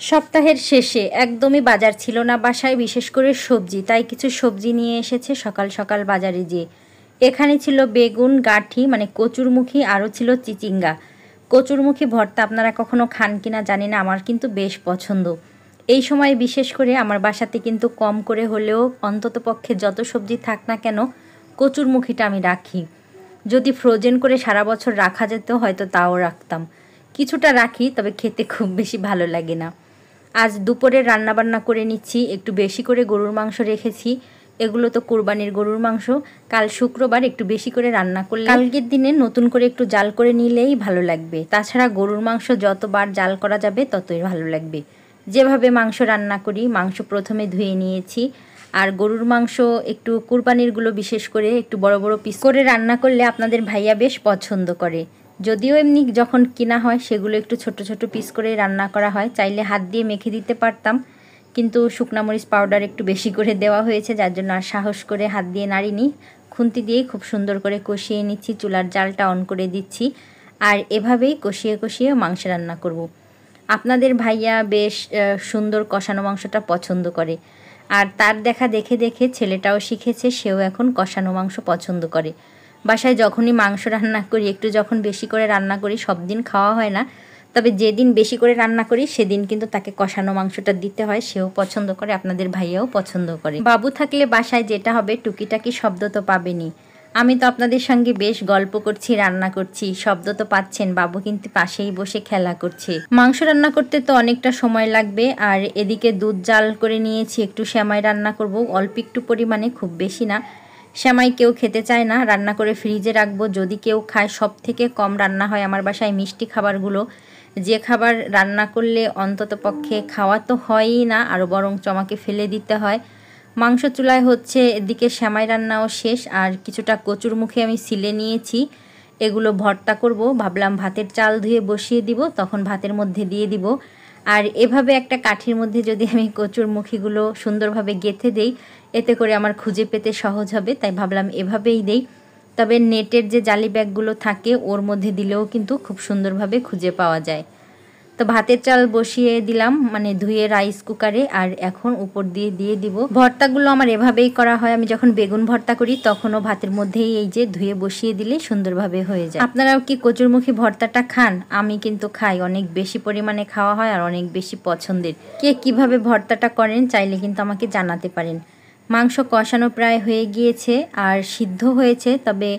সপ্তাহের শেষে একদমই বাজার ছিল না বাসায়, বিশেষ করে সবজি। তাই কিছু সবজি নিয়ে এসেছে সকাল সকাল বাজারে যেয়ে। এখানে ছিল বেগুন, গাঁঠি মানে কচুরমুখী, আরও ছিল চিচিঙ্গা। কচুরমুখী ভর্তা আপনারা কখনো খান কিনা জানি না, আমার কিন্তু বেশ পছন্দ। এই সময় বিশেষ করে আমার বাসাতে কিন্তু কম করে হলেও অন্ততপক্ষে যত সবজি থাক না কেন কচুরমুখীটা আমি রাখি। যদি ফ্রোজেন করে সারা বছর রাখা যেত হয়তো তাও রাখতাম। কিছুটা রাখি, তবে খেতে খুব বেশি ভালো লাগে না। আজ দুপুরে রান্নাবান্না করে নিচ্ছি, একটু বেশি করে গরুর মাংস রেখেছি। এগুলো তো কুরবানির গরুর মাংস, কাল শুক্রবার একটু বেশি করে রান্না করলে কালকের দিনে নতুন করে একটু জাল করে নিলেই ভালো লাগবে। তাছাড়া গরুর মাংস যতবার জাল করা যাবে ততই ভালো লাগবে। যেভাবে মাংস রান্না করি, মাংস প্রথমে ধুয়ে নিয়েছি। আর গরুর মাংস একটু কুরবানিরগুলো বিশেষ করে একটু বড় বড় পিস করে রান্না করলে আপনাদের ভাইয়া বেশ পছন্দ করে। যদিও এমনি যখন কিনা হয় সেগুলো একটু ছোট ছোট পিস করে রান্না করা হয়, চাইলে হাত দিয়ে মেখে দিতে পারতাম, কিন্তু শুকনা মরিচ পাউডার একটু বেশি করে দেওয়া হয়েছে, যার জন্য আর সাহস করে হাত দিয়ে নাড়িনি। খুন্তি দিয়ে খুব সুন্দর করে কষিয়ে নিচ্ছি, চুলার জালটা অন করে দিচ্ছি। আর এভাবেই কষিয়ে কষিয়ে মাংস রান্না করব। আপনাদের ভাইয়া বেশ সুন্দর কষানো মাংসটা পছন্দ করে, আর তার দেখা দেখে দেখে ছেলেটাও শিখেছে, সেও এখন কষানো মাংস পছন্দ করে। বাসায় যখনই মাংস রান্না করি, একটু যখন বেশি করে রান্না করি, সব দিন খাওয়া হয় না, তবে যেদিন বেশি করে রান্না করি সেদিন কিন্তু তাকে কষানো মাংসটা দিতে হয়। সেও পছন্দ করে, আপনাদের ভাইয়াও পছন্দ করে। বাবু থাকলে বাসায় যেটা হবে, টুকিটাকি শব্দ তো পাবেনি। আমি তো আপনাদের সঙ্গে বেশ গল্প করছি, রান্না করছি, শব্দ তো পাচ্ছেন। বাবু কিন্তু পাশেই বসে খেলা করছে। মাংস রান্না করতে তো অনেকটা সময় লাগবে। আর এদিকে দুধ জাল করে নিয়েছি, একটু সেমাই রান্না করব, অল্প একটু পরিমাণে, খুব বেশি না। সেমাই কেউ খেতে চায় না, রান্না করে ফ্রিজে রাখবো যদি কেউ খায়। সব থেকে কম রান্না হয় আমার বাসায় মিষ্টি খাবারগুলো, যে খাবার রান্না করলে অন্তত পক্ষে খাওয়া তো হয়ই না, আরও বরং আমাকে ফেলে দিতে হয়। মাংস চুলায় হচ্ছে, এদিকে সেমাই রান্নাও শেষ। আর কিছুটা কচুরমুখী আমি সিলে নিয়েছি, এগুলো ভর্তা করব। ভাবলাম ভাতের চাল ধুয়ে বসিয়ে দিব, তখন ভাতের মধ্যে দিয়ে দিব। আর এভাবে একটা কাঠির মধ্যে যদি আমি কচুরমুখীগুলো সুন্দরভাবে গেঁথে দেই, এতে করে আমার খুঁজে পেতে সহজ হবে, তাই ভাবলাম এভাবেই দেই। তবে নেটের যে জালি ব্যাগগুলো থাকে ওর মধ্যে দিলেও কিন্তু খুব সুন্দরভাবে খুঁজে পাওয়া যায়। তো ভাতের চাল বসিয়ে দিলাম, মানে ধুয়ে রাইস কুকারে। আর এখন উপর দিয়ে দিয়ে দিব। ভর্তাগুলো আমার এভাবেই করা হয়, আমি যখন বেগুন ভর্তা করি তখনও ভাতের মধ্যেই এই যে ধুয়ে বসিয়ে দিলে সুন্দরভাবে হয়ে যায়। আপনারাও কি কচুরমুখী ভর্তাটা খান? আমি কিন্তু খাই, অনেক বেশি পরিমাণে খাওয়া হয় আর অনেক বেশি পছন্দের। কে কিভাবে ভর্তাটা করেন চাইলে কিন্তু আমাকে জানাতে পারেন। মাংস কষানো প্রায় হয়ে গিয়েছে আর সিদ্ধ হয়েছে, তবে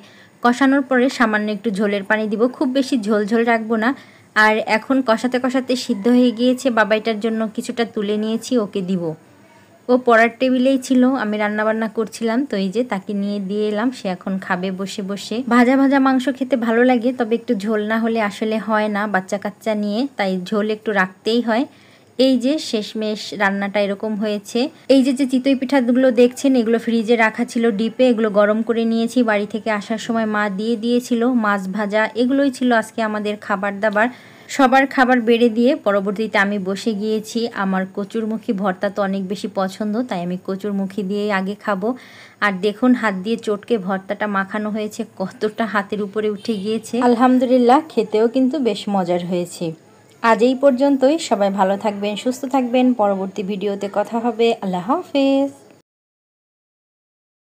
কষানোর পরে সামান্য একটু ঝোলের পানি দিব, খুব বেশি ঝোল ঝোল রাখবো না। আর এখন কষাতে কষাতে সিদ্ধ হয়ে গিয়েছে, বাবাইটার জন্য কিছুটা তুলে নিয়েছি, ওকে দিব। ও পড়ার টেবিলেই ছিল, আমি রান্নাবান্না করছিলাম, তো এই যে তাকে নিয়ে দিয়ে এলাম, সে এখন খাবে বসে বসে। ভাজা ভাজা মাংস খেতে ভালো লাগে, তবে একটু ঝোল না হলে আসলে হয় না, বাচ্চা কাচ্চা নিয়ে, তাই ঝোল একটু রাখতেই হয়। এই যে শেষমেশ রান্নাটা এরকম হয়েছে। এই যে যে চিতই পিঠাগুলো দেখছেন, এগুলো ফ্রিজে রাখা ছিল ডিপে, এগুলো গরম করে নিয়েছি, বাড়ি থেকে আসার সময় মা দিয়ে দিয়েছিল। মাছ ভাজা এগুলোই ছিল আজকে আমাদের খাবার দাবার। সবার খাবার বেড়ে দিয়ে পরবর্তীতে আমি বসে গিয়েছি। আমার কচুরমুখী ভর্তা তো অনেক বেশি পছন্দ, তাই আমি কচুরমুখী দিয়েই আগে খাবো। আর দেখুন হাত দিয়ে চটকে ভর্তাটা মাখানো হয়েছে, কতটা হাতের উপরে উঠে গিয়েছে। আলহামদুলিল্লাহ, খেতেও কিন্তু বেশ মজার হয়েছে। আজ এই পর্যন্তই, সবাই ভালো থাকবেন, সুস্থ থাকবেন। পরবর্তী ভিডিওতে কথা হবে। আল্লাহ হাফেজ।